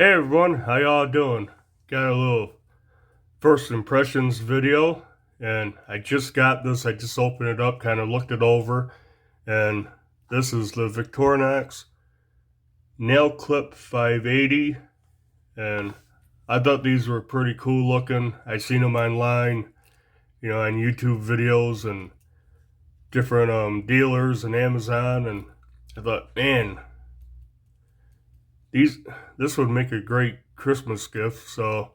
Hey everyone, how y'all doing? Got a little first impressions video, and I just got this. I just opened it up, kind of looked it over, and this is the Victorinox Nail Clip 580, and I thought these were pretty cool looking. I seen them online, on YouTube videos and different dealers and Amazon, and I thought, man, this would make a great Christmas gift. So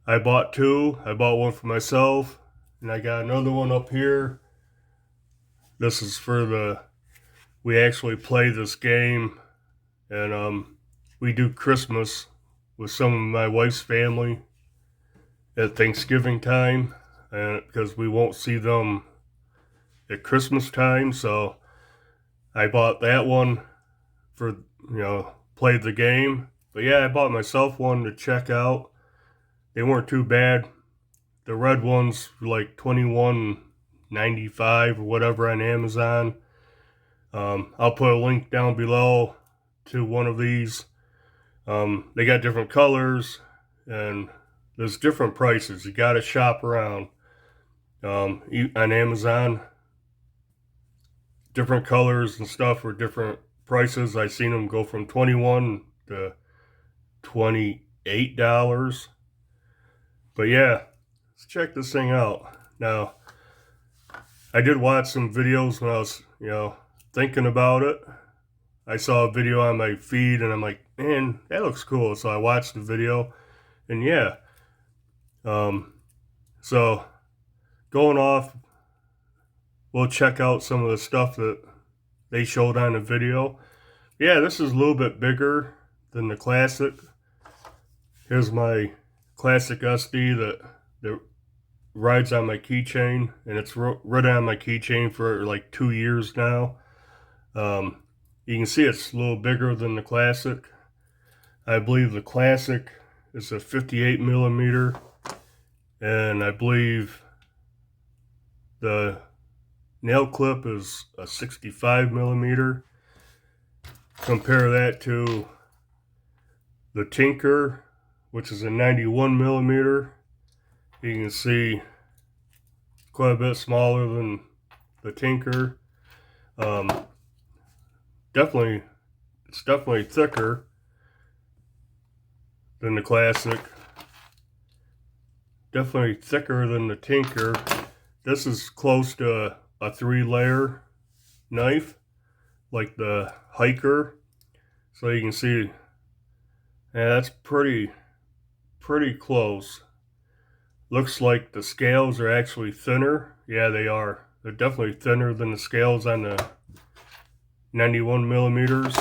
I bought two. I bought one for myself, and I got another one up here. This is we actually play this game, and we do Christmas with some of my wife's family at Thanksgiving time, and because we won't see them at Christmas time, so I bought that one for, play the game. But yeah, I bought myself one to check out. They weren't too bad. The red ones were like $21.95 or whatever on Amazon. I'll put a link down below to one of these. They got different colors and there's different prices. You got to shop around on Amazon. Different colors and stuff for different prices. I seen them go from $21 to $28. But yeah, let's check this thing out. Now, I did watch some videos when I was, thinking about it. I saw a video on my feed and I'm like, man, that looks cool. So I watched the video and yeah. So going off, we'll check out some of the stuff that they showed on the video. Yeah, this is a little bit bigger than the classic. Here's my classic SD that rides on my keychain, and it's ridden on my keychain for like 2 years now. You can see it's a little bigger than the classic. I believe the classic is a 58 millimeter, and I believe the nail clip is a 65 millimeter. Compare that to the Tinker, which is a 91 millimeter. You can see quite a bit smaller than the Tinker. It's definitely thicker than the classic. Definitely thicker than the Tinker. This is close to a 3-layer knife, like the Hiker. So you can see, yeah, that's pretty close. Looks like the scales are actually thinner. Yeah, they are. They're definitely thinner than the scales on the 91 millimeters.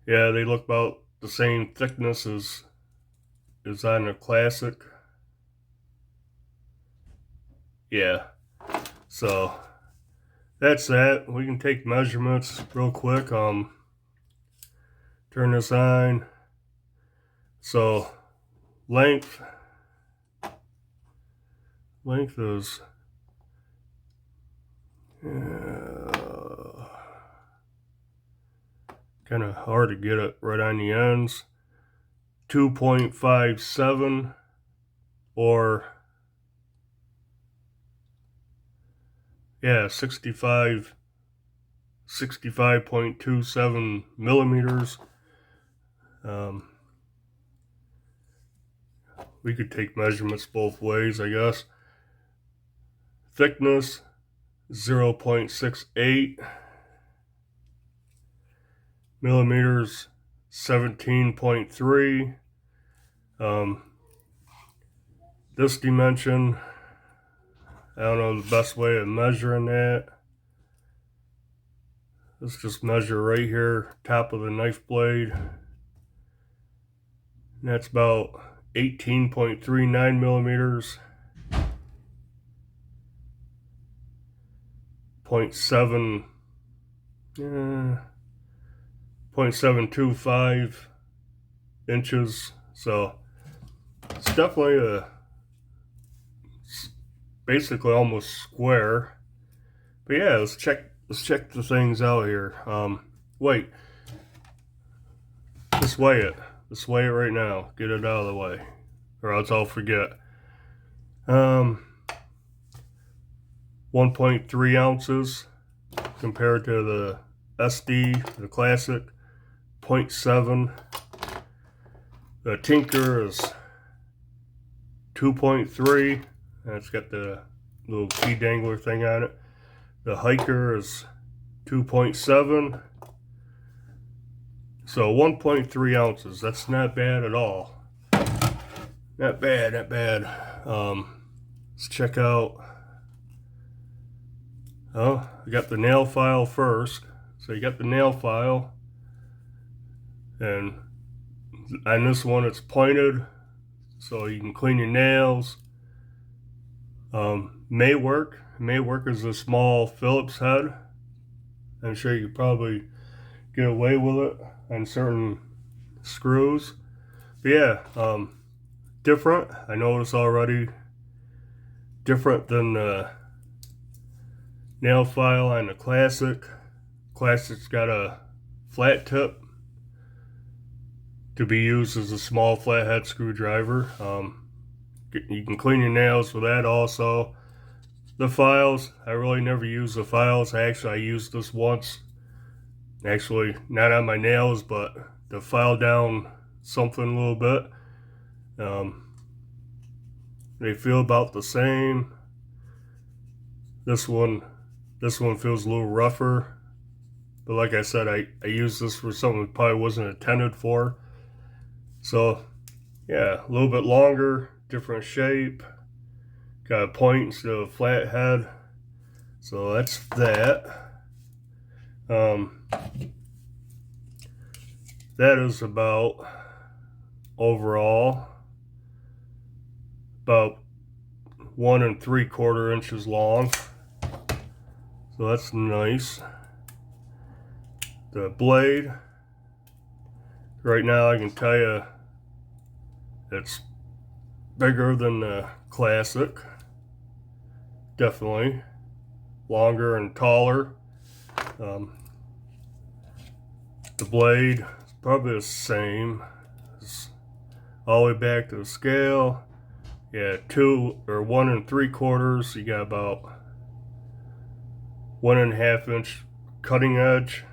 Yeah, they look about the same thickness as on the classic. Yeah, so that's that. We can take measurements real quick. Turn this on. So length is kind of hard to get it right on the ends. 2.57 or 65.27 millimeters. We could take measurements both ways, I guess. Thickness 0.68 millimeters, 17.3. This dimension, I don't know the best way of measuring that. Let's just measure right here, top of the knife blade. And that's about 18.39 millimeters. 0.725 inches. So it's definitely basically almost square. But yeah, let's check the things out here. Wait, just weigh it. Just weigh it right now. Get it out of the way, or else I'll forget. 1.3 ounces compared to the SD, the Classic, 0.7. The Tinker is 2.3, and it's got the little key dangler thing on it. The Hiker is 2.7. So 1.3 ounces. That's not bad at all. Not bad, not bad. Let's check out. Oh, I got the nail file first. So you got the nail file, and on this one it's pointed, so you can clean your nails. May work as a small Phillips head. I'm sure you could probably get away with it on certain screws. But yeah, different. I noticed already. Different than the nail file on the Classic. Classic's got a flat tip to be used as a small flathead screwdriver. You can clean your nails with that also. The files, I really never use the files. I used this once. Actually, not on my nails, but to file down something a little bit. They feel about the same. This one feels a little rougher. But like I said, I used this for something that probably wasn't intended for. So, yeah, a little bit longer, different shape. Got a point instead of a flat head. So that's that. That is about, overall, about 1 3/4 inches long. So that's nice. The blade, right now I can tell you it's bigger than the Classic. Definitely. Longer and taller. The blade is probably the same. It's all the way back to the scale. Yeah, 1 3/4. You got about 1.5 inch cutting edge.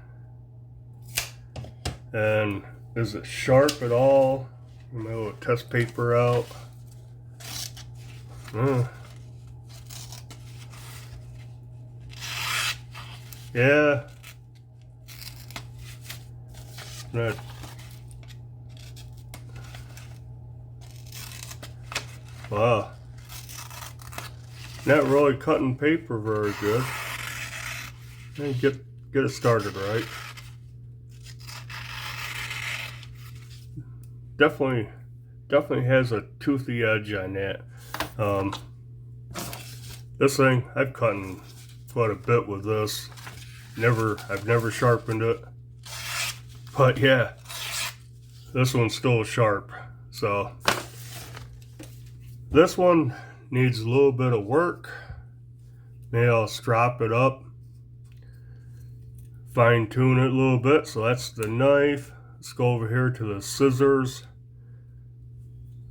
And is it sharp at all? Get my little test paper out. Yeah. Not. Wow. Not really cutting paper very good. And get it started right. Definitely has a toothy edge on that. This thing, I've cut quite a bit with this. I've never sharpened it. But yeah, this one's still sharp. So this one needs a little bit of work. Maybe I'll strop it up, fine tune it a little bit. So that's the knife. Let's go over here to the scissors,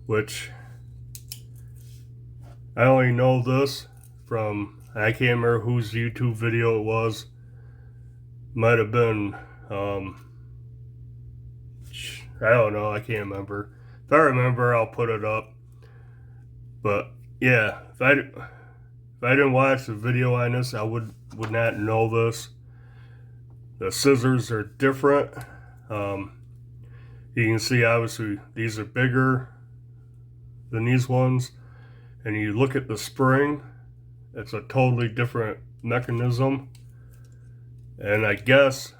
which I only know this from, I can't remember whose YouTube video it was. Might have been, I don't know, I can't remember. If I remember, I'll put it up. But yeah, if I didn't watch the video on this, I would not know this. The scissors are different. You can see obviously these are bigger than these ones. And you look at the spring, it's a totally different mechanism. And I guess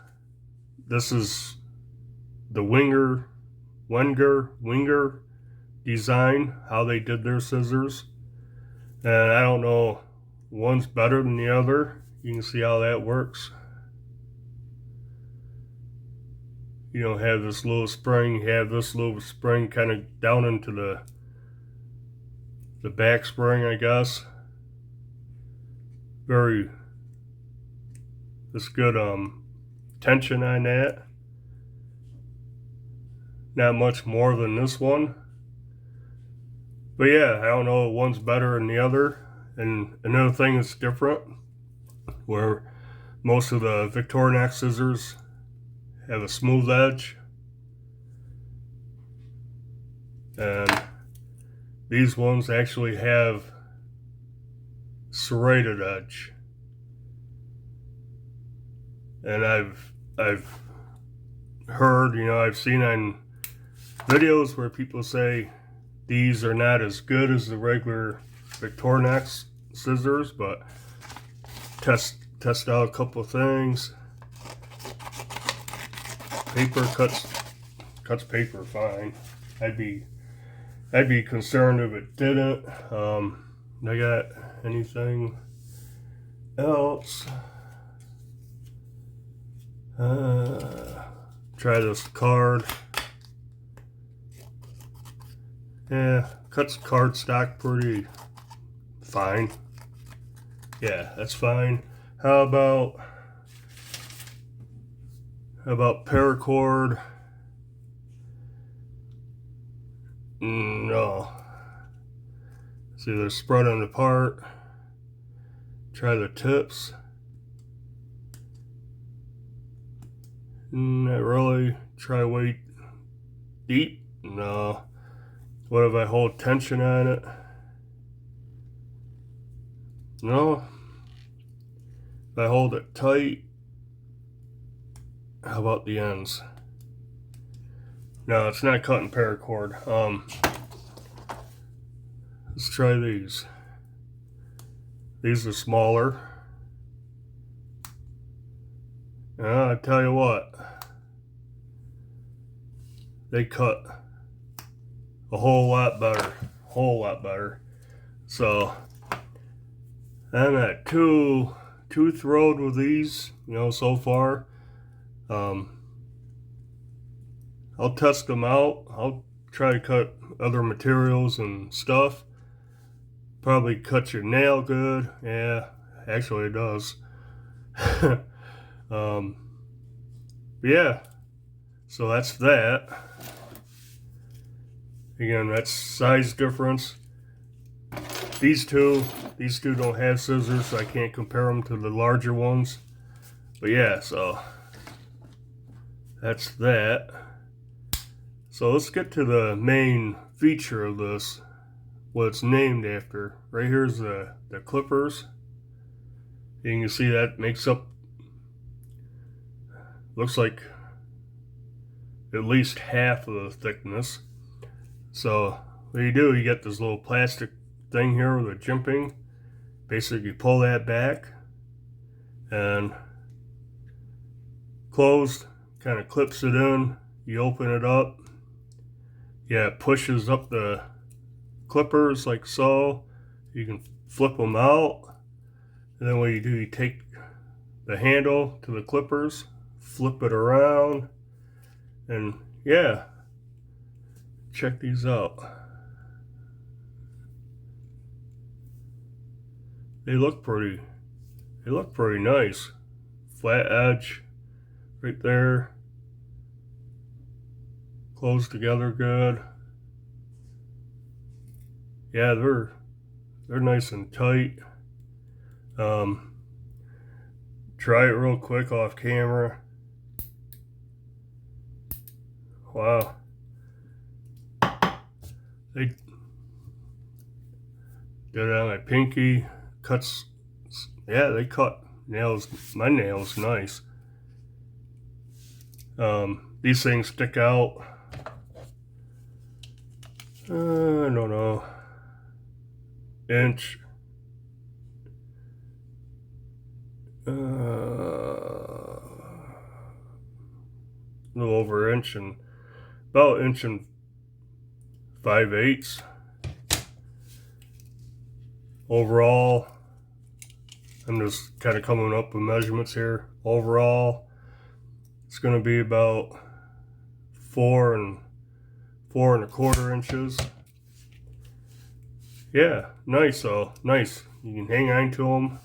this is the Wenger design, how they did their scissors. And I don't know, one's better than the other. You can see how that works. You don't have this little spring, you have this little spring kind of down into the back spring, I guess. This good tension on that. not much more than this one. But yeah, I don't know, one's better than the other. And another thing that's different, where most of the Victorinox scissors have a smooth edge, and these ones actually have serrated edge. And I've heard, I've seen on videos where people say these are not as good as the regular Victorinox scissors, but test out a couple of things. Paper cuts paper fine. I'd be concerned if it didn't. I got anything else? Try this card. Yeah, cuts cardstock pretty fine. Yeah, that's fine. How about Paracord? No. See, they're spreading apart. Try the tips. Not really. Try weight deep. No. What if I hold tension on it? No. If I hold it tight, how about the ends? No, it's not cutting paracord. Let's try these. These are smaller. I tell you what, they cut a whole lot better. So I'm at two thrilled with these, so far. I'll test them out. I'll try to cut other materials and stuff. Probably cut your nail good. Yeah, actually it does. Yeah, so that's that. Again, that's size difference. These two don't have scissors, so I can't compare them to the larger ones. But yeah, so that's that. So let's get to the main feature of this, what it's named after. Right here's the clippers. You can see that makes up, looks like at least half of the thickness. So what you do, you get this little plastic thing here with a jimping. Basically you pull that back and closed, kind of clips it in. You open it up. Yeah, it pushes up the clippers like so. You can flip them out. And then what you do, you take the handle to the clippers, flip it around, and yeah, check these out. They look pretty nice. Flat edge right there. Close together good. Yeah, they're nice and tight. Try it real quick off camera. Wow. They did it on my pinky. Cuts, yeah, they cut nails. My nails nice. These things stick out. I don't know. Inch. A little over inch, and about inch and 5/8. Overall, I'm just kind of coming up with measurements here. Overall, it's going to be about 4 4¼ inches. Yeah, nice. So nice. You can hang on to them.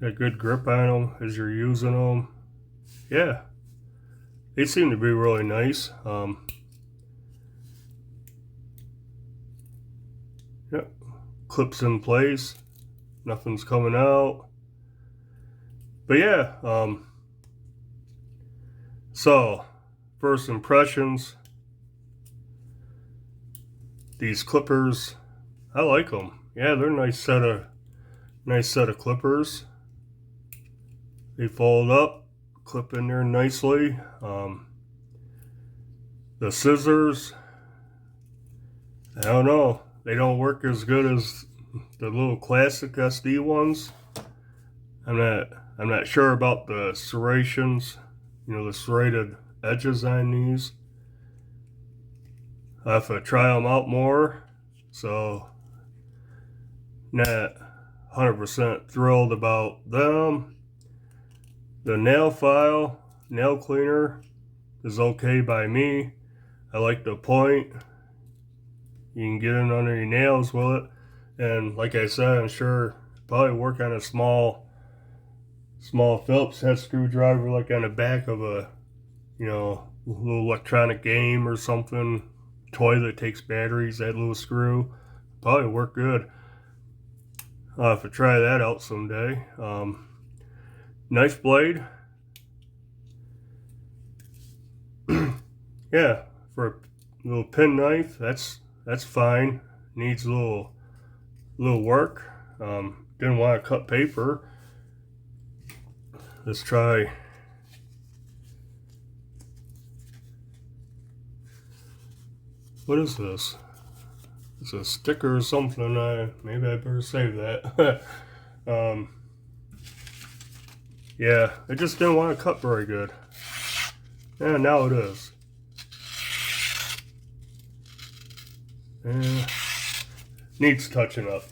Got good grip on them as you're using them. Yeah, they seem to be really nice. Yep, clips in place, nothing's coming out. But yeah, so first impressions, these clippers, I like them. Yeah, they're a nice set of clippers. They fold up, clip in there nicely. The scissors, I don't know, they don't work as good as the little classic SD ones. I'm not sure about the serrations, the serrated edges on these. I have to try them out more, so not 100% thrilled about them. The nail file, nail cleaner is okay by me. I like the point. You can get in under your nails with it. And like I said, I'm sure probably work on a small Phillips head screwdriver, like on the back of a, little electronic game or something. Toy that takes batteries, that little screw. Probably work good. I'll have to try that out someday. Knife blade. Yeah, for a little pen knife, that's fine. Needs a little work. Didn't want to cut paper. Let's try. What is this? It's a sticker or something. Maybe I better save that. Yeah, I just didn't want to cut very good. Yeah, now it is. Yeah, needs touching up.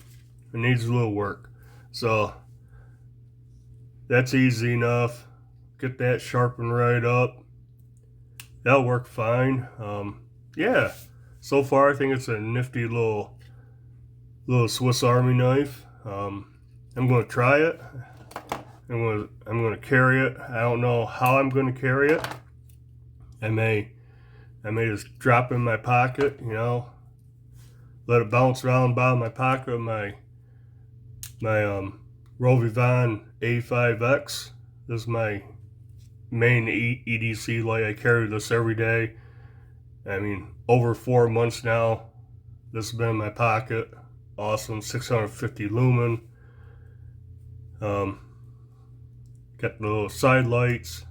It needs a little work. So that's easy enough. Get that sharpened right up. That'll work fine. Yeah. So far, I think it's a nifty little Swiss Army knife. I'm going to try it. I'm going to carry it. I don't know how I'm going to carry it. I may just drop it in my pocket, let it bounce around the bottom of my pocket. My Rovivon A5X. This is my main EDC light. I carry this every day. I mean, over 4 months now. This has been in my pocket. Awesome, 650 lumen. Got the little side lights.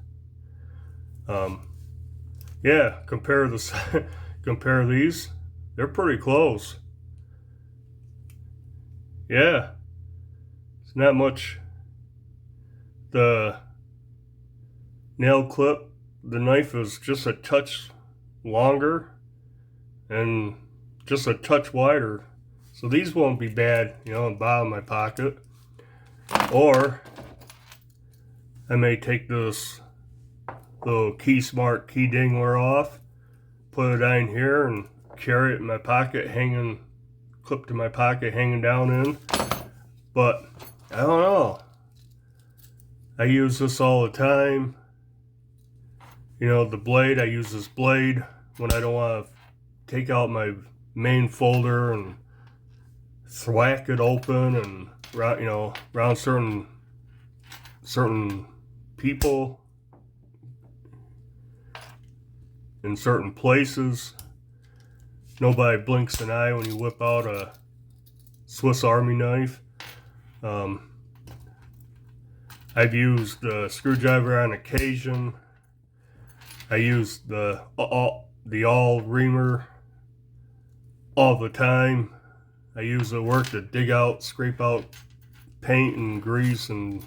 Yeah, compare these. They're pretty close. Yeah, it's not much. The nail clip, the knife is just a touch longer and just a touch wider. So these won't be bad, in the bottom of my pocket. Or I may take this little Key Smart key dingler off, put it on here and carry it in my pocket, clipped to my pocket, hanging down in. But I don't know. I use this all the time. The blade, I use this blade when I don't want to take out my main folder and thwack it open and around certain people in certain places. Nobody blinks an eye when you whip out a Swiss Army knife. I've used a screwdriver on occasion. I use the awl reamer all the time. I use the work to dig out, scrape out paint and grease and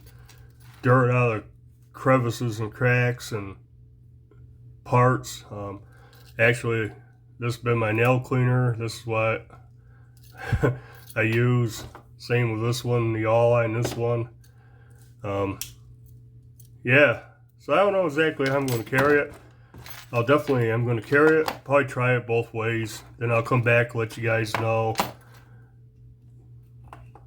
dirt out of crevices and cracks and parts. Actually, this has been my nail cleaner. This is what I use. Same with this one, the awl on this one. Yeah, so I don't know exactly how I'm going to carry it. I'm going to carry it, probably try it both ways. Then I'll come back, let you guys know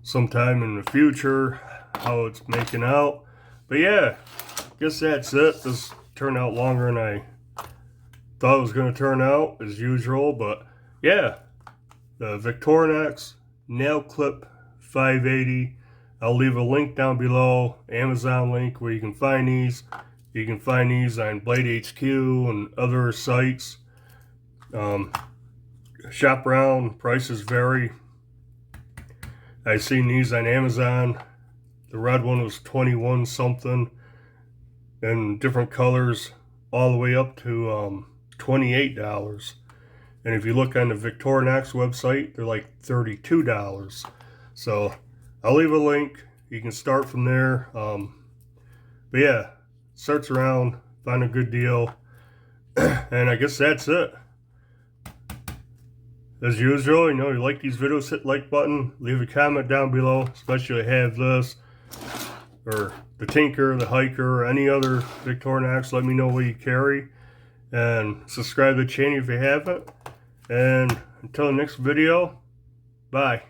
sometime in the future how it's making out. But yeah, guess that's it. This turned out longer than I thought it was going to turn out as usual, but yeah, the Victorinox Nail Clip 580. I'll leave a link down below, Amazon link, where you can find these. You can find these on Blade HQ and other sites. Shop around, prices vary. I've seen these on Amazon. The red one was 21 something, and different colors, all the way up to $28. And if you look on the Victorinox website, they're like $32. So I'll leave a link. You can start from there. But yeah, search around, find a good deal. And I guess that's it. As usual, you like these videos, hit like button, leave a comment down below, especially if you have this, or the Tinker, the Hiker, or any other Victorinox. Let me know what you carry. And subscribe to the channel if you haven't. And until the next video, bye.